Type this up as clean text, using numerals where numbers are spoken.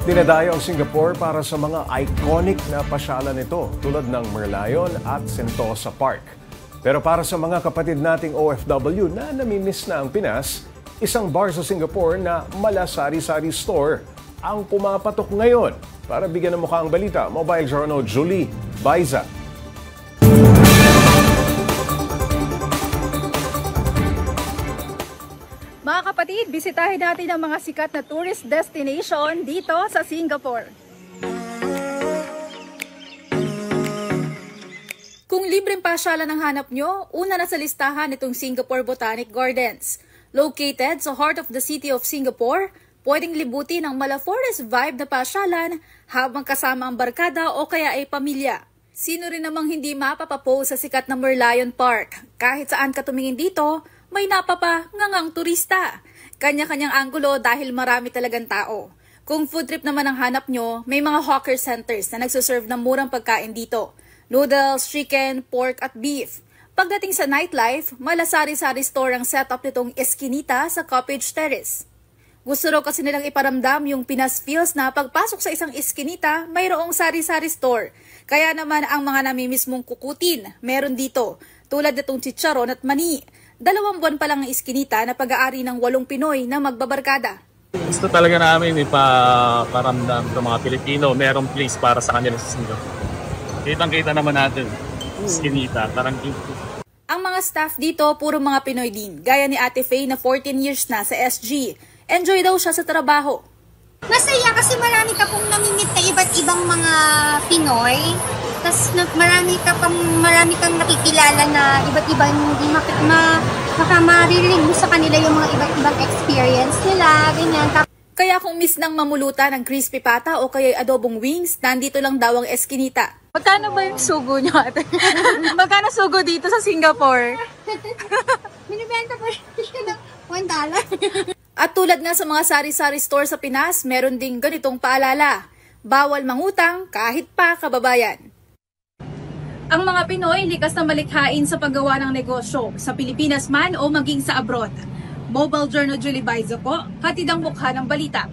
Dinadayo ang Singapore para sa mga iconic na pasyalan nito tulad ng Merlion at Sentosa Park. Pero para sa mga kapatid nating OFW na namimiss na ang Pinas, isang bar sa Singapore na mala sari-sari store ang pumapatok ngayon. Para bigyan ng mukha ang balita, Mobile Journal Julie Baiza. Mga kapatid, bisitahin natin ang mga sikat na tourist destination dito sa Singapore. Kung libreng pasyalan ang hanap nyo, una na sa listahan itong Singapore Botanic Gardens. Located sa heart of the city of Singapore, pwedeng libutin ang mala forest vibe na pasyalan habang kasama ang barkada o kaya ay pamilya. Sino rin namang hindi mapapapose sa sikat na Merlion Park? Kahit saan ka tumingin dito, may napapangangang turista. Kanya-kanyang anggulo dahil marami talagang tao. Kung food trip naman ang hanap nyo, may mga hawker centers na nagsuserve ng murang pagkain dito. Noodles, chicken, pork at beef. Pagdating sa nightlife, mala sari-sari store ang setup nitong Eskinita sa Cottage Terrace. Gusto raw kasi nilang iparamdam yung Pinas feels na pagpasok sa isang Eskinita, mayroong sari-sari store. Kaya naman ang mga namimiss mong kukutin, meron dito. Tulad nitong chicharon at mani. 2 buwan pa lang ang Eskinita na pag-aari ng 8 Pinoy na magbabarkada. Gusto talaga namin ipaparamdam sa mga Pilipino, merong place para sa kanila sa Singapore. Kitang-kita naman natin, Eskinita, parang dito. Ang mga staff dito, puro mga Pinoy din. Gaya ni Ate Faye na 14 years na sa SG. Enjoy daw siya sa trabaho. Masaya kasi marami ka pong namimit na iba't ibang mga Pinoy. Tapos marami kang nakikilala na iba't ibang hindi makamarinig mo sa kanila yung mga iba't ibang experience nila, ganyan. Kaya kung miss nang mamulutan ng crispy pata o kaya adobong wings, nandito lang daw ang Eskinita. Magkano ba yung sugo nyo, ate? Magkano sugo dito sa Singapore? Binibenta po siya ng $1. At tulad nga sa mga sari-sari store sa Pinas, meron ding ganitong paalala. Bawal mangutang kahit pa kababayan. Ang mga Pinoy likas na malikhain sa paggawa ng negosyo, sa Pilipinas man o maging sa abroad. Mobile Journal Julie Baiza po, hatid ang mukha ng balita.